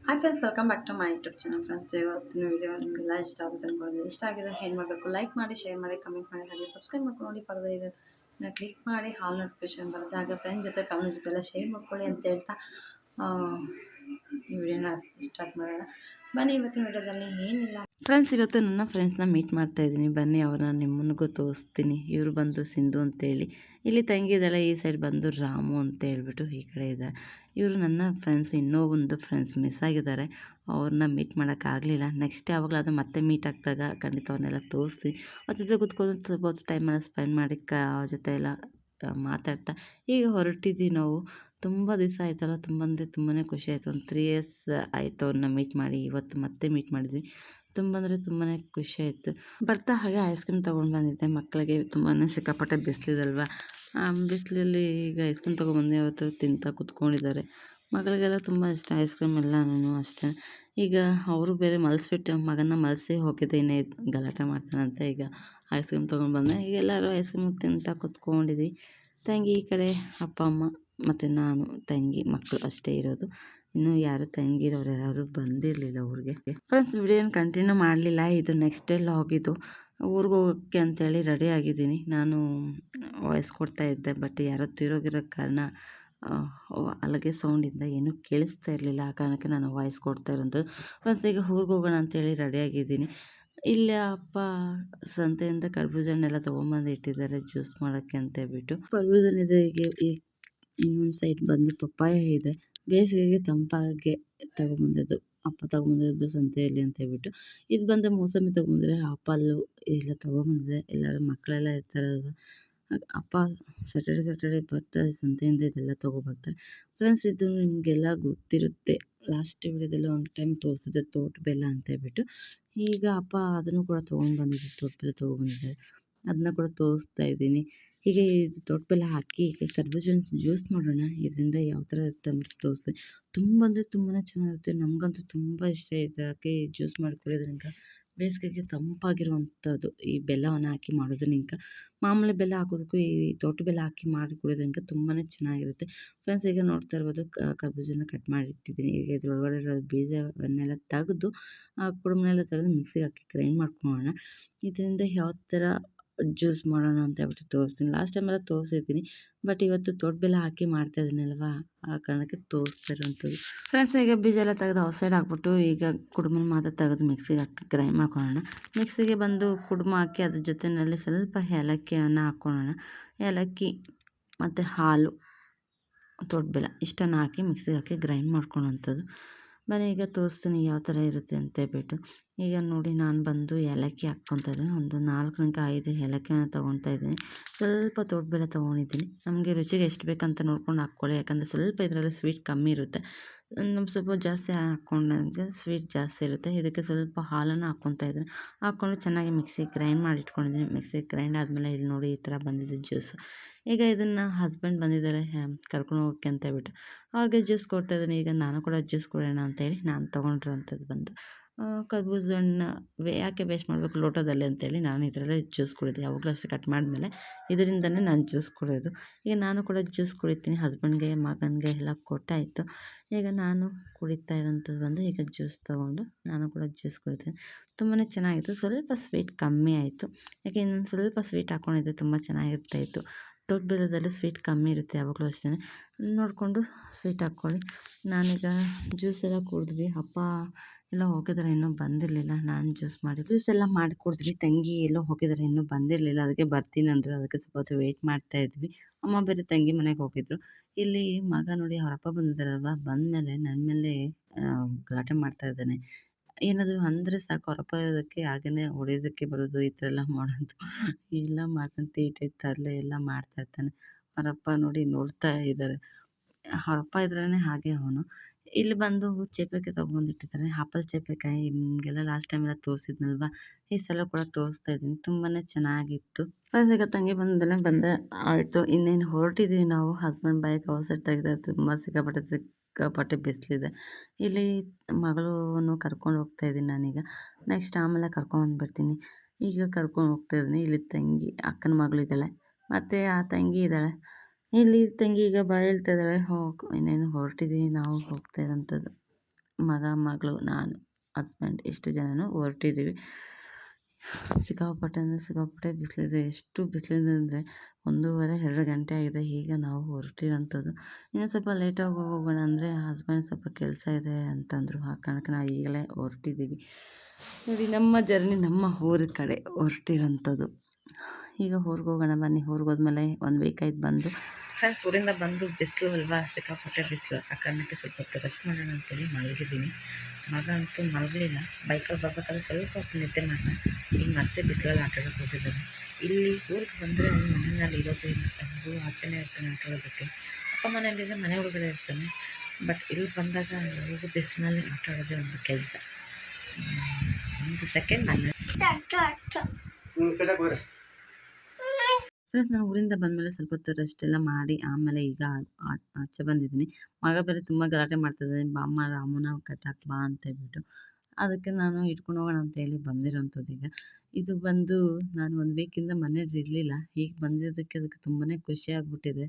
Hi friends, welcome back to my YouTube channel. Friends, ಇವತ್ತಿನ video ನಿಮಗೆಲ್ಲ ಇಷ್ಟ ಆಗುತ್ತೆ ಅನ್ಕೊಂಡಿದ್ದೀನಿ. ಇಷ್ಟ ಆಗಿದ್ರೆ ಏನು ಮಾಡಬೇಕು, ಲೈಕ್ ಮಾಡಿ, ಶೇರ್ ಮಾಡಿ, ಕಮೆಂಟ್ ಮಾಡಿ, ಹಾಗೆ ಸಬ್ಸ್ಕ್ರೈಬ್ ಮಾಡ್ಕೊಂಡು ನೋಡಿ. ಪರದೆ ಇದನ್ನು ಕ್ಲಿಕ್ ಮಾಡಿ ಹಾಲ್ ನೋಟಿಫಿಕೇಶನ್ ಬರುತ್ತೆ. ಹಾಗೆ ಫ್ರೆಂಡ್ಸ್ ಜೊತೆ ಫ್ಯಾಮಿಲಿ ಜೊತೆ ಎಲ್ಲ ಶೇರ್ ಮಾಡ್ಕೊಳ್ಳಿ ಅಂತ ಹೇಳ್ತಾ ಆ, ಈ ವಿಡಿಯೋನ ಸ್ಟಾರ್ಟ್ ಮಾಡೋಣ. ಬನ್ನಿ, ಇವತ್ತಿನ ವಿಡಿಯೋದಲ್ಲಿ ಏನಿಲ್ಲ ಫ್ರೆಂಡ್ಸ್, ಇವತ್ತು ನನ್ನ ಫ್ರೆಂಡ್ಸ್ನ ಮೀಟ್ ಮಾಡ್ತಾ ಇದ್ದೀನಿ. ಬನ್ನಿ, ಅವ್ರನ್ನ ನಿಮ್ಮನಿಗೂ ತೋರಿಸ್ತೀನಿ. ಇವರು ಬಂದು ಸಿಂಧು ಅಂತೇಳಿ, ಇಲ್ಲಿ ತಂಗಿದೆಲ್ಲ ಈ ಸೈಡ್ ಬಂದು ರಾಮು ಅಂತ ಹೇಳ್ಬಿಟ್ಟು ಈ ಕಡೆ ಇದೆ. ಇವರು ನನ್ನ ಫ್ರೆಂಡ್ಸ್. ಇನ್ನೂ ಒಂದು ಫ್ರೆಂಡ್ಸ್ ಮಿಸ್ ಆಗಿದ್ದಾರೆ, ಅವ್ರನ್ನ ಮೀಟ್ ಮಾಡೋಕ್ಕಾಗಲಿಲ್ಲ. ನೆಕ್ಸ್ಟ್ ಯಾವಾಗಲಾದರೂ ಮತ್ತೆ ಮೀಟ್ ಆಗ್ದಾಗ ಖಂಡಿತ ಅವ್ರನ್ನೆಲ್ಲ ತೋರಿಸ್ತೀನಿ. ಅವ್ರ ಜೊತೆ ಕೂತ್ಕೊಂಡು ಸ್ವಲ್ಪ ಹೊತ್ತು ಟೈಮೆಲ್ಲ ಸ್ಪೆಂಡ್ ಮಾಡಿ ಅವ್ರ ಜೊತೆ ಎಲ್ಲ ಮಾತಾಡ್ತಾ ಈಗ ಹೊರಟಿದ್ವಿ ನಾವು. ತುಂಬ ದಿವಸ ಆಯ್ತಲ್ಲ, ತುಂಬ ಅಂದರೆ ತುಂಬಾ ಖುಷಿ ಆಯಿತು. ಒಂದು 3 ಇಯರ್ಸ್ ಆಯಿತು ಅವ್ರನ್ನ ಮೀಟ್ ಮಾಡಿ. ಇವತ್ತು ಮತ್ತೆ ಮೀಟ್ ಮಾಡಿದ್ವಿ. ತುಂಬ ಅಂದರೆ ತುಂಬಾ ಖುಷಿ ಆಯಿತು. ಬರ್ತಾ ಹಾಗೆ ಐಸ್ ಕ್ರೀಮ್ ತೊಗೊಂಡು ಬಂದಿದ್ದೆ ಮಕ್ಕಳಿಗೆ. ತುಂಬಾ ಸಿಕ್ಕಾಪಟ್ಟೆ ಬಿಸಿಲಿದಲ್ವ, ಬಿಸಿಲಲ್ಲಿ ಈಗ ಐಸ್ ಕ್ರೀಮ್ ತೊಗೊಂಡ್ಬಂದು ಅವತ್ತು ತಿಂತಾ ಕೂತ್ಕೊಂಡಿದ್ದಾರೆ. ಮಗಳಿಗೆಲ್ಲ ತುಂಬ ಇಷ್ಟ ಐಸ್ ಕ್ರೀಮ್. ಎಲ್ಲನೂ ಅಷ್ಟೇ. ಈಗ ಅವರು ಬೇರೆ ಮಲಗಿಸ್ಬಿಟ್ಟು ಮಗನ ಮಲಗಿಸಿ ಹೋಗಿದ್ದೆ, ಇನ್ನೇ ಗಲಾಟೆ ಮಾಡ್ತಾನಂತ. ಈಗ ಐಸ್ ಕ್ರೀಮ್ ತೊಗೊಂಡು ಬಂದೆ. ಈಗ ಎಲ್ಲರೂ ಐಸ್ ಕ್ರೀಮ್ ತಿಂತಾ ಕೂತ್ಕೊಂಡಿದ್ವಿ. ತಂಗಿ ಈ ಕಡೆ, ಅಪ್ಪ ಅಮ್ಮ ಮತ್ತು ನಾನು, ತಂಗಿ, ಮಕ್ಕಳು ಅಷ್ಟೇ ಇರೋದು. ಇನ್ನೂ ಯಾರು ತಂಗಿರೋರು ಯಾರು ಬಂದಿರಲಿಲ್ಲ ಊರಿಗೆ. ಫ್ರೆಂಡ್ಸ್, ವಿಡಿಯೋನ ಕಂಟಿನ್ಯೂ ಮಾಡಲಿಲ್ಲ. ಇದು ನೆಕ್ಸ್ಟ್ ಡೇ ಲಾಗಿದ್ದು. ಊರಿಗೆ ಹೋಗೋಕ್ಕೆ ಅಂತೇಳಿ ರೆಡಿ ಆಗಿದ್ದೀನಿ. ನಾನು ವಾಯ್ಸ್ ಕೊಡ್ತಾ ಇದ್ದೆ, ಬಟ್ ಯಾರೋ ತೀರೋಗಿರೋ ಕಾರಣ ಅಲ್ಲಿಗೆ ಸೌಂಡಿಂದ ಏನೂ ಕೇಳಿಸ್ತಾ ಇರಲಿಲ್ಲ. ಆ ಕಾರಣಕ್ಕೆ ನಾನು ವಾಯ್ಸ್ ಕೊಡ್ತಾ ಇರೋಂಥದ್ದು. ಫ್ರೆಂಡ್ಸ್, ಈಗ ಊರಿಗೆ ಹೋಗೋಣ ಅಂತೇಳಿ ರೆಡಿಯಾಗಿದ್ದೀನಿ. ಇಲ್ಲೇ ಅಪ್ಪ ಸಂತೆಯಿಂದ ಕರ್ಬೂಜ ಹಣ್ಣೆಲ್ಲ ತೊಗೊಂಬಂದು ಇಟ್ಟಿದ್ದಾರೆ ಜ್ಯೂಸ್ ಮಾಡೋಕ್ಕೆ ಅಂತ ಹೇಳ್ಬಿಟ್ಟು. ಕರ್ಬೂಜ ಇದೆ. ಈಗ ಇನ್ನೊಂದು ಸೈಡ್ ಬಂದು ಪಪ್ಪಾಯ ಇದೆ. ಬೇಸಿಗೆಗೆ ತಂಪಾಗೆ ತಗೊಂಬಂದಿದ್ದು ಅಪ್ಪ ತೊಗೊಂಬಂದಿದ್ದು ಸಂತೆಯಲ್ಲಿ ಅಂತ ಹೇಳ್ಬಿಟ್ಟು. ಇದು ಬಂದು ಮೂಸಂಬಿ ತೊಗೊಂಬಂದರೆ, ಆಪಲ್ಲು ಎಲ್ಲ ತೊಗೊಂಬಂದಿದೆ. ಎಲ್ಲರೂ ಮಕ್ಕಳೆಲ್ಲ ಇರ್ತಾರಲ್ವ, ಅಪ್ಪ ಸ್ಯಾಟರ್ಡೆ ಬರ್ತಾರೆ ಸಂತೆಯಿಂದ ಇದೆಲ್ಲ ತೊಗೊಬರ್ತಾರೆ. ಫ್ರೆಂಡ್ಸ್, ಇದು ನಿಮಗೆಲ್ಲ ಗೊತ್ತಿರುತ್ತೆ. ಲಾಸ್ಟ್ ವಿಡಿಯೋದಲ್ಲಿ ಒಂದು ಟೈಮ್ ತೋರಿಸಿದೆ ತೋಟ ಬೆಲ್ಲ ಅಂತ ಹೇಳ್ಬಿಟ್ಟು. ಈಗ ಅಪ್ಪ ಅದನ್ನು ಕೂಡ ತೊಗೊಂಡು ಬಂದಿದ್ದು, ತೋಟ ಬೆಲ್ಲ ತೊಗೊಬಂದಿದ್ದಾರೆ. ಅದನ್ನ ಕೂಡ ತೋರಿಸ್ತಾ ಇದ್ದೀನಿ. ಹೀಗೆ ಇದು ತೋಟ ಬೆಲ್ಲ ಹಾಕಿ ಈಗ ಕರ್ಬೂಜ ಜ್ಯೂಸ್ ಮಾಡೋಣ. ಇದರಿಂದ ಯಾವ ಥರ ಇರುತ್ತೆ ಅಂತ ತೋರಿಸ್ತೀನಿ. ತುಂಬ ಅಂದರೆ ತುಂಬಾ ಚೆನ್ನಾಗಿರುತ್ತೆ. ನಮಗಂತೂ ತುಂಬ ಇಷ್ಟ ಇದೆ. ಹಾಕಿ ಜ್ಯೂಸ್ ಮಾಡಿ ಕುಡಿಯೋದ್ರಿಂದ ಬೇಸಿಗೆಗೆ ತಂಪಾಗಿರುವಂಥದ್ದು ಈ ಬೆಲ್ಲವನ್ನು ಹಾಕಿ ಮಾಡೋದ್ರಿಂದ. ಮಾಮೂಲಿ ಬೆಲ್ಲ ಹಾಕೋದಕ್ಕೂ ಈ ತೋಟ ಬೆಲ್ಲ ಹಾಕಿ ಮಾಡಿ ಕುಡಿಯೋದ್ರಿಂದ ತುಂಬಾ ಚೆನ್ನಾಗಿರುತ್ತೆ. ಫ್ರೆಂಡ್ಸ್, ಈಗ ನೋಡ್ತಾ ಇರ್ಬೋದು ಕರ್ಬೂಜನ ಕಟ್ ಮಾಡಿ ಇಟ್ಟಿದ್ದೀನಿ. ಈಗ ಇದ್ರೊಳಗಡೆ ಇರೋ ಬೀಜವನ್ನೆಲ್ಲ ತೆಗೆದು ಕುಡುಮನೆಲ್ಲ ತೆಗೆದು ಮಿಕ್ಸಿಗೆ ಹಾಕಿ ಗ್ರೈಂಡ್ ಮಾಡ್ಕೊಳ್ಳೋಣ. ಇದರಿಂದ ಯಾವ ಥರ ಜ್ಯೂಸ್ ಮಾಡೋಣ ಅಂತ ಹೇಳ್ಬಿಟ್ಟು ತೋರಿಸ್ತೀನಿ. ಲಾಸ್ಟ್ ಟೈಮೆಲ್ಲ ತೋರಿಸಿದ್ದೀನಿ, ಬಟ್ ಇವತ್ತು ತೋಟ ಬೆಲ್ಲ ಹಾಕಿ ಮಾಡ್ತಾ ಇದ್ದೀನಲ್ವಾ, ಆ ಕಾರಣಕ್ಕೆ ತೋರಿಸ್ತಾ ಇರೋವಂಥದ್ದು. ಫ್ರೆಂಡ್ಸ್, ಈಗ ಬೀಜ ಎಲ್ಲ ತೆಗೆದು ಔಟ್ ಸೈಡ್ ಹಾಕ್ಬಿಟ್ಟು ಈಗ ಕುಡುಮನ ಮಾತ್ರ ತೆಗೆದು ಮಿಕ್ಸಿಗೆ ಹಾಕಿ ಗ್ರೈಂಡ್ ಮಾಡ್ಕೊಳ್ಳೋಣ. ಮಿಕ್ಸಿಗೆ ಬಂದು ಕುಡುಮ ಹಾಕಿ ಅದ್ರ ಜೊತೆಯಲ್ಲಿ ಸ್ವಲ್ಪ ಏಲಕ್ಕಿಯನ್ನು ಹಾಕ್ಕೊಳ್ಳೋಣ. ಏಲಕ್ಕಿ ಮತ್ತು ಹಾಲು, ತೋಟ ಬೆಲ್ಲ ಇಷ್ಟನ್ನು ಹಾಕಿ ಮಿಕ್ಸಿಗೆ ಹಾಕಿ ಗ್ರೈಂಡ್ ಮಾಡ್ಕೊಳ್ಳೋವಂಥದ್ದು. ಬನ್ನಿ, ಈಗ ತೋರಿಸ್ತೀನಿ ಯಾವ ಥರ ಇರುತ್ತೆ ಅಂತ ಹೇಳ್ಬಿಟ್ಟು. ಈಗ ನೋಡಿ, ನಾನು ಬಂದು ಏಲಕ್ಕಿ ಹಾಕ್ಕೊತಾ ಇದ್ದೀನಿ. ಒಂದು 4-5 ಏಲಕ್ಕಿನ ತೊಗೊತಾ ಇದ್ದೀನಿ. ಸ್ವಲ್ಪ ತೋಟ ಬೆಲ್ಲ ತೊಗೊಂಡಿದ್ದೀನಿ. ನಮಗೆ ರುಚಿಗೆ ಎಷ್ಟು ಬೇಕಂತ ನೋಡ್ಕೊಂಡು ಹಾಕ್ಕೊಳ್ಳಿ. ಯಾಕಂದರೆ ಸ್ವಲ್ಪ ಇದರಲ್ಲಿ ಸ್ವೀಟ್ ಕಮ್ಮಿ ಇರುತ್ತೆ. ನಮ್ಗೆ ಸ್ವಲ್ಪ ಜಾಸ್ತಿ ಹಾಕ್ಕೊಂಡಂಗೆ ಸ್ವೀಟ್ ಜಾಸ್ತಿ ಇರುತ್ತೆ. ಇದಕ್ಕೆ ಸ್ವಲ್ಪ ಹಾಲನ್ನು ಹಾಕ್ಕೊತಾ ಇದ್ದೀನಿ. ಹಾಕ್ಕೊಂಡು ಚೆನ್ನಾಗಿ ಮಿಕ್ಸಿಗೆ ಗ್ರೈಂಡ್ ಮಾಡಿ ಇಟ್ಕೊಂಡಿದ್ದೀನಿ. ಮಿಕ್ಸಿಗೆ ಗ್ರೈಂಡ್ ಆದಮೇಲೆ ಇಲ್ಲಿ ನೋಡಿ ಈ ಥರ ಬಂದಿದೆ ಜ್ಯೂಸು. ಈಗ ಇದನ್ನು ಹಸ್ಬೆಂಡ್ ಬಂದಿದ್ದಾರೆ ಕರ್ಕೊಂಡು ಹೋಗೋಕ್ಕೆ ಅಂತ ಹೇಳ್ಬಿಟ್ಟು, ಅವ್ರಿಗೆ ಜ್ಯೂಸ್ ಕೊಡ್ತಾಯಿದ್ದೀನಿ. ಈಗ ನಾನು ಕೂಡ ಜ್ಯೂಸ್ ಕೊಡೋಣ ಅಂತೇಳಿ ನಾನು ತೊಗೊಂಡಿರೋಂಥದ್ದು ಬಂದು ಕರ್ಬೂಜ ಹಣ್ಣು ಯಾಕೆ ವೇಸ್ಟ್ ಮಾಡಬೇಕು ಲೋಟದಲ್ಲಿ ಅಂತೇಳಿ ನಾನು ಇದರಲ್ಲೇ ಜ್ಯೂಸ್ ಕುಡಿದೆ. ಯಾವಾಗಲೂ ಅಷ್ಟೇ ಕಟ್ ಮಾಡಿದ್ಮೇಲೆ ಇದರಿಂದನೇ ನಾನು ಜ್ಯೂಸ್ ಕುಡಿಯೋದು. ಈಗ ನಾನು ಕೂಡ ಜ್ಯೂಸ್ ಕುಡಿತೀನಿ. ಹಸ್ಬೆಂಡ್ಗೆ, ಮಗನಿಗೆ ಎಲ್ಲ ಕೊಟ್ಟಾಯಿತು. ಈಗ ನಾನು ಕುಡಿತಾ ಇರೋಂಥದ್ದು ಬಂದು ಈಗ ಜ್ಯೂಸ್ ತೊಗೊಂಡು ನಾನು ಕೂಡ ಜ್ಯೂಸ್ ಕುಡಿತೀನಿ. ತುಂಬಾ ಚೆನ್ನಾಗಿತ್ತು. ಸ್ವಲ್ಪ ಸ್ವೀಟ್ ಕಮ್ಮಿ ಆಯಿತು. ಯಾಕೆ ಇನ್ನೊಂದು ಸ್ವಲ್ಪ ಸ್ವೀಟ್ ಹಾಕ್ಕೊಂಡಿದ್ದೆ ತುಂಬ ಚೆನ್ನಾಗಿರ್ತಾಯಿತ್ತು. ತೋಟ ಬೆಲ್ಲದಲ್ಲಿ ಸ್ವೀಟ್ ಕಮ್ಮಿ ಇರುತ್ತೆ ಯಾವಾಗಲೂ ಅಷ್ಟೇ. ನೋಡಿಕೊಂಡು ಸ್ವೀಟ್ ಹಾಕ್ಕೊಳ್ಳಿ. ನಾನೀಗ ಜ್ಯೂಸ್ ಎಲ್ಲ ಕುಡಿದ್ವಿ. ಅಪ್ಪ ಎಲ್ಲ ಹೋಗಿದ್ದಾರೆ, ಇನ್ನೂ ಬಂದಿರಲಿಲ್ಲ. ನಾನು ಜ್ಯೂಸ್ ಎಲ್ಲ ಮಾಡಿ ಕುಡಿದ್ವಿ. ತಂಗಿ ಎಲ್ಲೋ ಹೋಗಿದ್ದಾರೆ, ಇನ್ನೂ ಬಂದಿರಲಿಲ್ಲ. ಅದಕ್ಕೆ ಬರ್ತೀನಿ ಅಂದರು. ಅದಕ್ಕೆ ಸ್ವಲ್ಪ ಹೊತ್ತು ವೆಯ್ಟ್ ಮಾಡ್ತಾ ಇದ್ವಿ. ಅಮ್ಮ ಬೇರೆ ತಂಗಿ ಮನೆಗೆ ಹೋಗಿದ್ರು. ಇಲ್ಲಿ ಮಗ ನೋಡಿ ಅವ್ರ ಅಪ್ಪ ಬಂದಿದ್ದಾರಲ್ವ, ಬಂದಮೇಲೆ ನನ್ನ ಮೇಲೆ ಗಲಾಟೆ ಮಾಡ್ತಾ ಇದ್ದಾನೆ. ಏನಾದರೂ ಅಂದರೆ ಸಾಕು ಅವ್ರ ಅಪ್ಪ ಇರೋದಕ್ಕೆ ಹಾಗೆಯೇ ಹೊಡೆಯೋದಕ್ಕೆ ಬರೋದು, ಈ ಥರ ಎಲ್ಲ ಮಾಡೋದು ಎಲ್ಲ ಮಾಡ್ತಾನೆ. ತೀಟೆ ತರಲೆ ಎಲ್ಲ ಮಾಡ್ತಾ ಇರ್ತಾನೆ. ಅವರಪ್ಪ ನೋಡಿ ನೋಡ್ತಾ ಇದ್ದಾರೆ. ಅವರಪ್ಪ ಇದ್ರೇ ಹಾಗೆ ಅವನು. ಇಲ್ಲಿ ಬಂದು ಚೇಪೆಕಾಯಿ ತೊಗೊಂಬಂದಿಟ್ಟಿದ್ದಾರೆ. ಆಪಲ್ ಚೇಪೆಕಾಯಿ ನಿಮಗೆಲ್ಲ ಲಾಸ್ಟ್ ಟೈಮೆಲ್ಲ ತೋರಿಸಿದ್ನಲ್ವ, ಈ ಸಲ ಕೂಡ ತೋರಿಸ್ತಾ ಇದ್ದೀನಿ. ತುಂಬಾ ಚೆನ್ನಾಗಿತ್ತು. ಫಸ್ಟ್ ಈಗ ತಂಗಿ ಬಂದೆ ಆಯಿತು. ಇನ್ನೇನು ಹೊರಟಿದ್ದೀವಿ ನಾವು. ಹಸ್ಬೆಂಡ್ ಬೈಕ್ ಔಟ್ ಸೈಡ್ ತೆಗೆದ್ರೆ ತುಂಬ ಸಿಕ್ಕಾಪಟ್ಟೆ ಬಿಸಿಲಿದೆ. ಇಲ್ಲಿ ಮಗಳನ್ನು ಕರ್ಕೊಂಡು ಹೋಗ್ತಾ ಇದ್ದೀನಿ ನಾನೀಗ. ನೆಕ್ಸ್ಟ್ ಆಮೇಲೆ ಕರ್ಕೊಂಬಂದ್ಬಿಡ್ತೀನಿ. ಈಗ ಕರ್ಕೊಂಡು ಹೋಗ್ತಾ ಇದ್ದೀನಿ. ಇಲ್ಲಿ ತಂಗಿ, ಅಕ್ಕನ ಮಗಳು ಇದ್ದಾಳೆ, ಮತ್ತು ಆ ತಂಗಿ ಇದ್ದಾಳೆ. ಇಲ್ಲಿ ತಂಗಿ ಈಗ ಬಾಯ್ ಹೇಳ್ತಾ ಇದ್ದಾಳೆ. ಇನ್ನೇನು ಹೊರಟಿದ್ದೀವಿ ನಾವು, ಹೋಗ್ತಾ ಇರೋಂಥದ್ದು. ಮಗ ಮಗಳು ನಾನು ಹಸ್ಬೆಂಡ್ ಇಷ್ಟು ಜನನೂ ಹೊರಟಿದ್ದೀವಿ. ಸಿಕ್ಕಾಪಟ್ಟೆ ಬಿಸಿಲಿದೆ. ಎಷ್ಟು ಬಿಸಿಲಿದೆ ಅಂದರೆ 1:30-2 ಗಂಟೆ ಆಗಿದೆ. ಈಗ ನಾವು ಹೊರಟಿರೋಂಥದ್ದು. ಇನ್ನೂ ಸ್ವಲ್ಪ ಲೇಟಾಗಿ ಹೋಗೋಣ ಅಂದರೆ ಹಸ್ಬೆಂಡ್ ಸ್ವಲ್ಪ ಕೆಲಸ ಇದೆ ಅಂತಂದರು. ಆ ಕಾರಣಕ್ಕೆ ನಾವು ಈಗಲೇ ಹೊರಟಿದ್ದೀವಿ. ನೋಡಿ ನಮ್ಮ ಜರ್ನಿ ನಮ್ಮ ಊರ ಕಡೆ ಹೊರಟಿರೋಂಥದ್ದು. ಈಗ ಊರಿಗೆ ಹೋಗೋಣ ಬನ್ನಿ. ಊರಿಗೆ ಹೋದ್ಮೇಲೆ 1 ವೀಕ್ ಆಯ್ತು ಬಂದು. ಫ್ರೆಂಡ್ಸ್, ಊರಿಂದ ಬಂದು ಬಿಸಿಲು ಅಲ್ವಾ, ಸಿಕ್ಕಾಪಟ್ಟೆ ಬಿಸಿಲು. ಆ ಕಾರಣಕ್ಕೆ ಸ್ವಲ್ಪ ಹೊತ್ತು ರೆಸ್ಟ್ ಮಾಡೋಣ ಅಂತೇಳಿ ಮಲಗಿದ್ದೀನಿ. ಮಗ ಅಂತೂ ಮಲಗಲಿಲ್ಲ. ಬೈಕಲ್ಲಿ ಬರ್ಬೇಕಾದ್ರೆ ಸ್ವಲ್ಪ ಹೊತ್ತು ನಿದ್ದೆ ಮಾಡೋಣ. ಈಗ ಮತ್ತೆ ಬಿಸಿಲಲ್ಲಿ ಆಟಾಡೋಕೆ ಹೋಗಿದ್ದಾನೆ. ಇಲ್ಲಿ ಊರಿಗೆ ಬಂದರೆ ಅವ್ನು ಮನೆಯಲ್ಲಿ ಇರೋದೇ ಇಲ್ಲ. ಅವರು ಆಚೆನೇ ಇರ್ತಾನೆ ಆಟಾಡೋದಕ್ಕೆ. ಅಪ್ಪ ಮನೆಯಲ್ಲಿದ್ದರೆ ಮನೆ ಒಳಗಡೆ ಇರ್ತಾನೆ. ಬಟ್ ಇಲ್ಲಿ ಬಂದಾಗ ಯಾರಿಗೂ ಬಿಸಿಲಿನಲ್ಲಿ ಆಟಾಡೋದೇ ಒಂದು ಕೆಲಸ. ಒಂದು ಸೆಕೆಂಡ್ ನಾನು ಫ್ರೆಂಡ್ಸ್, ನಾನು ಊರಿಂದ ಬಂದಮೇಲೆ ಸ್ವಲ್ಪ ಹೊತ್ತು ರೆಸ್ಟ್ ಎಲ್ಲ ಮಾಡಿ ಆಮೇಲೆ ಈಗ ಆಚೆ ಬಂದಿದ್ದೀನಿ. ಮಗ ಬೇರೆ ತುಂಬ ಗಲಾಟೆ ಮಾಡ್ತಿದ್ದಾನೆ, ಬಾಮ್ಮ ರಾಮುನ ಕಟ್ಟಾಕ್ ಬಾ ಅಂತ ಹೇಳ್ಬಿಟ್ಟು. ಅದಕ್ಕೆ ನಾನು ಇಟ್ಕೊಂಡು ಹೋಗೋಣ ಅಂತೇಳಿ ಬಂದಿರೋಂಥದ್ದು. ಈಗ ಇದು ಬಂದು ನಾನು 1 ವೀಕಿಂದ ಮನೇಲಿ ಇರಲಿಲ್ಲ. ಈಗ ಬಂದಿರೋದಕ್ಕೆ ಅದಕ್ಕೆ ತುಂಬಾ ಖುಷಿ ಆಗ್ಬಿಟ್ಟಿದೆ.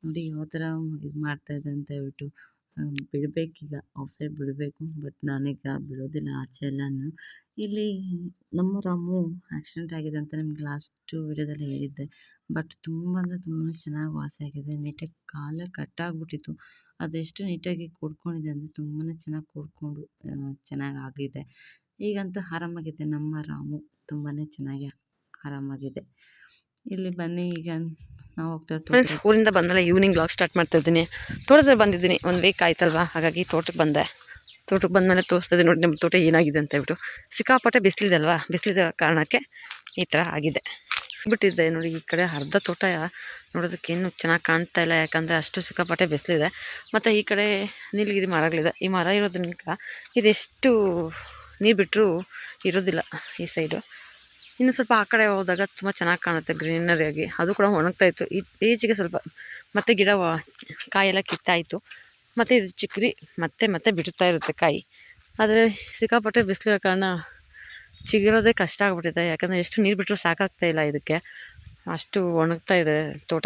ನೋಡಿ ಯಾವ ಥರ ಇದು ಮಾಡ್ತಾಯಿದೆ ಅಂತ ಹೇಳ್ಬಿಟ್ಟು. ಬಿಡಬೇಕೀಗ ಔಟ್ಸೈಡ್ ಬಿಡಬೇಕು. ಬಟ್ ನಾನೀಗ ಬಿಡೋದಿಲ್ಲ ಆಚೆ ಎಲ್ಲನೂ. ಇಲ್ಲಿ ನಮ್ಮ ರಾಮು ಆಕ್ಸಿಡೆಂಟ್ ಆಗಿದೆ ಅಂತ ನಿಮ್ಗೆ ಲಾಸ್ಟು ವಿಡಿಯೋದಲ್ಲಿ ಹೇಳಿದ್ದೆ. ಬಟ್ ತುಂಬ ಅಂದರೆ ತುಂಬಾ ಚೆನ್ನಾಗಿ ವಾಸಿಯಾಗಿದೆ. ನೀಟಾಗಿ ಕಾಲೇ ಕಟ್ಟಾಗ್ಬಿಟ್ಟಿತ್ತು. ಅದೆಷ್ಟು ನೀಟಾಗಿ ಕೂಡ್ಕೊಂಡಿದೆ ಅಂದರೆ ತುಂಬಾ ಚೆನ್ನಾಗಿ ಕೂಡ್ಕೊಂಡು ಚೆನ್ನಾಗಿ ಆಗಿದೆ. ಈಗಂತೂ ಆರಾಮಾಗಿದೆ. ನಮ್ಮ ರಾಮು ತುಂಬಾ ಚೆನ್ನಾಗಿ ಆರಾಮಾಗಿದೆ. ಇಲ್ಲಿ ಬನ್ನಿ, ಈಗ ನಾವು ಹೋಗ್ತಾ ಫ್ರೆಂಡ್ಸ್, ಊರಿಂದ ಬಂದಮೇಲೆ ಈವ್ನಿಂಗ್ ವ್ಲಾಗ್ ಸ್ಟಾರ್ಟ್ ಮಾಡ್ತಾಯಿದ್ದೀನಿ. ತೋಟದಲ್ಲಿ ಬಂದಿದ್ದೀನಿ. 1 ವೀಕ್ ಆಯ್ತಲ್ವಾ, ಹಾಗಾಗಿ ತೋಟಕ್ಕೆ ಬಂದೆ. ತೋಟಕ್ಕೆ ಬಂದಮೇಲೆ ತೋರಿಸ್ತಾ ನೋಡಿ ನಮ್ಮ ತೋಟ ಏನಾಗಿದೆ ಅಂತ ಹೇಳ್ಬಿಟ್ಟು. ಸಿಕ್ಕಾಪಟ್ಟೆ ಬಿಸಿಲಿದೆ ಅಲ್ವಾ, ಬಿಸಿಲಿದ ಕಾರಣಕ್ಕೆ ಈ ಥರ ಆಗಿದೆ. ಬಿಟ್ಟಿದ್ದೆ ನೋಡಿ, ಈ ಕಡೆ ಅರ್ಧ ತೋಟ ನೋಡೋದಕ್ಕೆ ಏನು ಚೆನ್ನಾಗಿ ಕಾಣ್ತಾ ಇಲ್ಲ. ಯಾಕಂದರೆ ಅಷ್ಟು ಸಿಕ್ಕಾಪಟ್ಟೆ ಬಿಸಿಲಿದೆ. ಮತ್ತು ಈ ಕಡೆ ನೀಲಗಿರಿ ಮರಗಳಿದೆ. ಈ ಮರ ಇರೋದ್ರಿಂದ ಇದೆಷ್ಟು ನೀರು ಬಿಟ್ಟರೂ ಇರೋದಿಲ್ಲ ಈ ಸೈಡು. ಇನ್ನು ಸ್ವಲ್ಪ ಆ ಕಡೆ ಹೋದಾಗ ತುಂಬ ಚೆನ್ನಾಗಿ ಕಾಣುತ್ತೆ ಗ್ರೀನರಿಯಾಗಿ. ಅದು ಕೂಡ ಒಣಗ್ತಾಯಿತ್ತು. ಈಚೆಗೆ ಸ್ವಲ್ಪ ಮತ್ತೆ ಗಿಡ ಕಾಯೆಲ್ಲ ಕಿತ್ತಾಯಿತು. ಮತ್ತು ಇದು ಚಿಕ್ಕರಿ ಮತ್ತೆ ಬಿಡುತ್ತಾ ಇರುತ್ತೆ ಕಾಯಿ. ಆದರೆ ಸಿಕ್ಕಾಪಟ್ಟೆ ಬಿಸಿಲಿರೋ ಕಾರಣ ಚಿಗಿರೋದೇ ಕಷ್ಟ ಆಗ್ಬಿಟ್ಟಿದೆ. ಯಾಕಂದರೆ ಎಷ್ಟು ನೀರು ಬಿಟ್ಟರೂ ಸಾಕಾಗ್ತಾಯಿಲ್ಲ ಇದಕ್ಕೆ. ಅಷ್ಟು ಒಣಗ್ತಾ ಇದೆ ತೋಟ.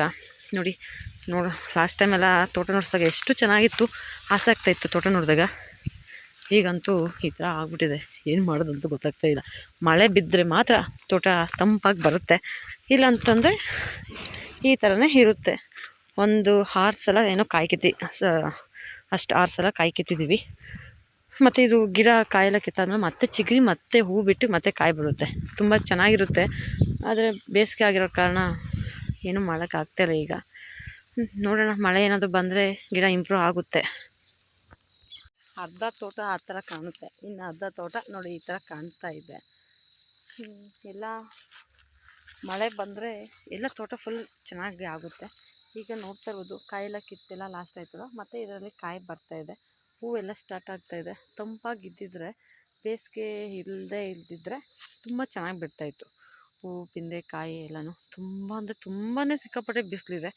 ನೋಡಿ ಲಾಸ್ಟ್ ಟೈಮೆಲ್ಲ ತೋಟ ನೋಡಿಸಿದಾಗ ಎಷ್ಟು ಚೆನ್ನಾಗಿತ್ತು, ಆಸೆ ಆಗ್ತಾಯಿತ್ತು ತೋಟ ನೋಡಿದಾಗ. ಈಗಂತೂ ಈ ಥರ ಆಗ್ಬಿಟ್ಟಿದೆ. ಏನು ಮಾಡೋದಂತೂ ಗೊತ್ತಾಗ್ತಾಯಿಲ್ಲ. ಮಳೆ ಬಿದ್ದರೆ ಮಾತ್ರ ತೋಟ ತಂಪಾಗಿ ಬರುತ್ತೆ, ಇಲ್ಲ ಅಂತಂದರೆ ಈ ಥರನೇ ಇರುತ್ತೆ. ಒಂದು 6 ಸಲ ಏನೋ ಕಾಯಿ ಕಿತ್ತಿ ಅಷ್ಟು 6 ಸಲ ಕಾಯಿ ಕಿತ್ತಿದ್ದೀವಿ. ಮತ್ತು ಇದು ಗಿಡ ಕಾಯೆಲ್ಲ ಕಿತ್ತಾದ್ಮೇಲೆ ಮತ್ತೆ ಚಿಗುರಿ ಮತ್ತೆ ಹೂ ಬಿಟ್ಟು ಮತ್ತೆ ಕಾಯಿ ಬಿಡುತ್ತೆ. ತುಂಬ ಚೆನ್ನಾಗಿರುತ್ತೆ. ಆದರೆ ಬೇಸಿಗೆ ಆಗಿರೋ ಕಾರಣ ಏನೂ ಮಾಡೋಕ್ಕಾಗ್ತಾಯಿಲ್ಲ ಈಗ. ನೋಡೋಣ, ಮಳೆ ಏನಾದರೂ ಬಂದರೆ ಗಿಡ ಇಂಪ್ರೂವ್ ಆಗುತ್ತೆ. ಅರ್ಧ ತೋಟ ಆ ಥರ ಕಾಣುತ್ತೆ, ಇನ್ನು ಅರ್ಧ ತೋಟ ನೋಡಿ ಈ ಥರ ಕಾಣ್ತಾ ಇದೆ. ಎಲ್ಲ ಮಳೆ ಬಂದರೆ ಎಲ್ಲ ತೋಟ ಫುಲ್ ಚೆನ್ನಾಗಿ ಆಗುತ್ತೆ. ಈಗ ನೋಡ್ತಾ ಇರ್ಬೋದು, ಕಾಯೆಲ್ಲ ಕಿತ್ತೆಲ್ಲ ಲಾಸ್ಟ್ ಆಯ್ತಲ್ಲ, ಮತ್ತು ಇದರಲ್ಲಿ ಕಾಯಿ ಬರ್ತಾಯಿದೆ, ಹೂವೆಲ್ಲ ಸ್ಟಾರ್ಟ್ ಆಗ್ತಾಯಿದೆ. ತಂಪಾಗಿದ್ದಿದ್ರೆ, ಬೇಸಿಗೆ ಇಲ್ದಿದ್ರೆ ತುಂಬ ಚೆನ್ನಾಗಿ ಬಿಡ್ತಾಯಿತ್ತು ಹೂವು, ಪಿಂದೆ, ಕಾಯಿ ಎಲ್ಲನೂ. ತುಂಬ ಅಂದರೆ ತುಂಬಾ ಸಿಕ್ಕಾಪಟ್ಟೆ ಬಿಸಿಲಿದೆ.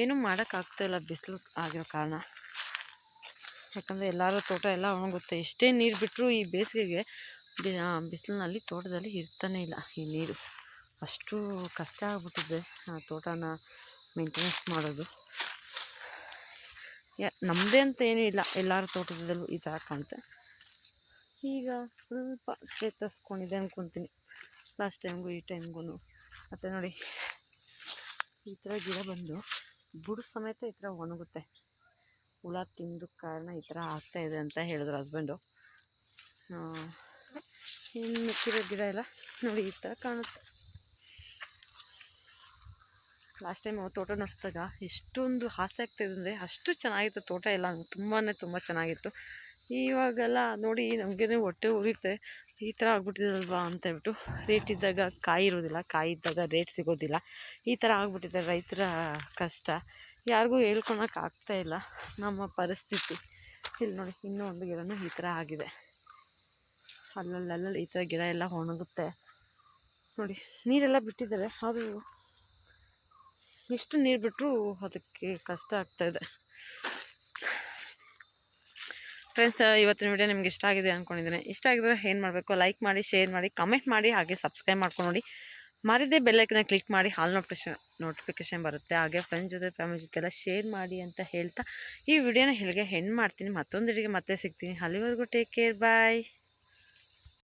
ಏನೂ ಮಾಡೋಕ್ಕಾಗ್ತಾಯಿಲ್ಲ ಬಿಸಿಲು ಆಗಿರೋ ಕಾರಣ. ಯಾಕಂದರೆ ಎಲ್ಲರೂ ತೋಟ ಎಲ್ಲ ಒಣಗುತ್ತೆ. ಎಷ್ಟೇ ನೀರು ಬಿಟ್ಟರೂ ಈ ಬೇಸಿಗೆಗೆ ಬಿಸಿಲಿನಲ್ಲಿ ತೋಟದಲ್ಲಿ ಇರ್ತಾನೆ ಇಲ್ಲ ಈ ನೀರು. ಅಷ್ಟು ಕಷ್ಟ ಆಗ್ಬಿಟ್ಟಿದೆ ತೋಟನ ಮೇಂಟೆನೆನ್ಸ್ ಮಾಡೋದು. ನಮ್ಮದೇ ಅಂತ ಏನೂ ಇಲ್ಲ, ಎಲ್ಲರ ತೋಟದಲ್ಲೂ ಈ ಥರ ಕಾಣುತ್ತೆ. ಈಗ ಸ್ವಲ್ಪ ಚೇತರಿಸ್ಕೊಂಡಿದೆ ಅಂದ್ಕೊತೀನಿ ಲಾಸ್ಟ್ ಟೈಮ್ಗೂ ಈ ಟೈಮ್ಗೂ. ಮತ್ತು ನೋಡಿ ಈ ಥರ ಗಿಡ ಬಂದು ಬುಡ ಸಮೇತ ಈ ಥರ ಒಣಗುತ್ತೆ. ಹುಳ ತಿಂದು ಕಾರಣ ಈ ಥರ ಆಗ್ತಾಯಿದೆ ಅಂತ ಹೇಳಿದ್ರು ಹಸ್ಬೆಂಡು. ಇನ್ನು ಮಿಕ್ಕಿರೋ ಗಿಡ ಎಲ್ಲ ನೋಡಿ ಈ ಥರ ಕಾಣುತ್ತೆ. ಲಾಸ್ಟ್ ಟೈಮ್ ತೋಟ ನೋಡಿಸಿದಾಗ ಎಷ್ಟೊಂದು ಆಸೆ ಆಗ್ತಾಯಿದೆ ಅಂದರೆ ಅಷ್ಟು ಚೆನ್ನಾಗಿತ್ತು ತೋಟ ಎಲ್ಲ, ತುಂಬ ಚೆನ್ನಾಗಿತ್ತು. ಇವಾಗೆಲ್ಲ ನೋಡಿ ನಮಗೇ ಹೊಟ್ಟೆ ಉರಿಯುತ್ತೆ. ಈ ಥರ ಆಗ್ಬಿಟ್ಟಿದಲ್ವಾ ಅಂತ ಹೇಳ್ಬಿಟ್ಟು. ರೇಟ್ ಇದ್ದಾಗ ಕಾಯಿ ಇರೋದಿಲ್ಲ, ಕಾಯಿ ಇದ್ದಾಗ ರೇಟ್ ಸಿಗೋದಿಲ್ಲ. ಈ ಥರ ಆಗ್ಬಿಟ್ಟಿದೆ ರೈತರ ಕಷ್ಟ. ಯಾರಿಗೂ ಹೇಳ್ಕೊಳಕ್ಕೆ ಆಗ್ತಾಯಿಲ್ಲ ನಮ್ಮ ಪರಿಸ್ಥಿತಿ. ಇಲ್ಲಿ ನೋಡಿ ಇನ್ನೂ ಒಂದು ಗಿಡನೂ ಈ ಥರ ಆಗಿದೆ. ಅಲ್ಲಲ್ಲಿ ಈ ಥರ ಗಿಡ ಎಲ್ಲ ಒಣಗುತ್ತೆ. ನೋಡಿ ನೀರೆಲ್ಲ ಬಿಟ್ಟಿದ್ದಾರೆ, ಅದು ಎಷ್ಟು ನೀರು ಬಿಟ್ಟರೂ ಅದಕ್ಕೆ ಕಷ್ಟ ಆಗ್ತಾಯಿದೆ. ಫ್ರೆಂಡ್ಸ್, ಇವತ್ತಿನ ವಿಡಿಯೋ ನಿಮ್ಗೆ ಇಷ್ಟ ಆಗಿದೆ ಅಂದ್ಕೊಂಡಿದ್ದೀನಿ. ಇಷ್ಟ ಆಗಿದ್ರೆ ಏನು ಮಾಡಬೇಕು, ಲೈಕ್ ಮಾಡಿ, ಶೇರ್ ಮಾಡಿ, ಕಮೆಂಟ್ ಮಾಡಿ, ಹಾಗೆ ಸಬ್ಸ್ಕ್ರೈಬ್ ಮಾಡ್ಕೊಂಡು ನೋಡಿ. ಮಾರಿದ್ದೇ ಬೆಲ್ಲೈಕನ್ನ ಕ್ಲಿಕ್ ಮಾಡಿ ಹಾಲ್ ನೋಟಿಫಿಕೇಶನ್ ಬರುತ್ತೆ. ಹಾಗೆ ಫ್ರೆಂಡ್ಸ್ ಜೊತೆ ಫ್ಯಾಮಿಲಿ ಜೊತೆ ಎಲ್ಲ ಶೇರ್ ಮಾಡಿ ಅಂತ ಹೇಳ್ತಾ ಈ ವಿಡಿಯೋನ ಇಲ್ಲಿಗೆ ಹೆಣ್ಣು ಮಾಡ್ತೀನಿ. ಮತ್ತೊಂದು ವಿಡಿಯೋಗೆ ಮತ್ತೆ ಸಿಗ್ತೀನಿ. ಅಲ್ಲಿವರೆಗೂ ಟೇಕ್ ಕೇರ್, ಬಾಯ್.